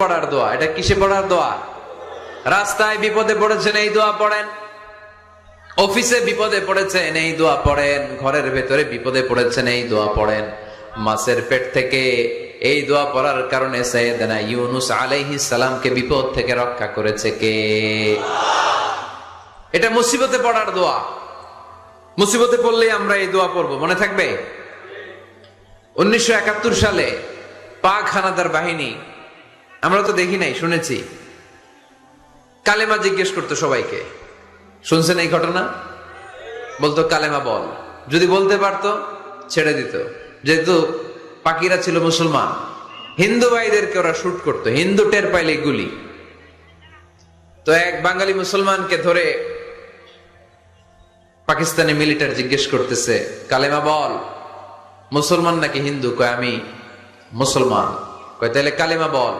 পড়ার দোয়া। এটা কিসে পড়ার দোয়া? রাস্তায় বিপদে পড়েছেন এই দোয়া পড়েন, অফিসে বিপদে পড়েছেন এই দোয়া পড়েন, ঘরের ভেতরে বিপদে পড়েছেন এই দোয়া পড়েন। মাছের পেট থেকে এই দোয়া পড়ার কারণে সাইয়েদনা ইউনুস আলাইহিস সালামকে বিপদ থেকে রক্ষা করেছে কে? এটা মুসিবতে পড়ার দোয়া। মুসিবতে পড়লেই আমরা এই দোয়া পড়বো, মনে থাকবে? 1971 সালে পাক হানাদার বাহিনী, আমরা তো দেখি নাই, শুনেছি, কালেমা জিজ্ঞেস করতো সবাইকে। শুনছেন এই ঘটনা? বলতো কালেমা বল, যদি বলতে পারতো ছেড়ে দিত। যেহেতু পাকিরা ছিল মুসলমান, হিন্দু ভাইদেরকে ওরা শুট করতো, হিন্দু টের পাইলে গুলি। তো এক বাঙালি মুসলমানকে ধরে পাকিস্তানি মিলিটারি জিজ্ঞেস করতেছে, কালেমা বল, মুসলমান নাকি হিন্দু? কয় আমি মুসলমান। কয় তাহলে কালেমা বল।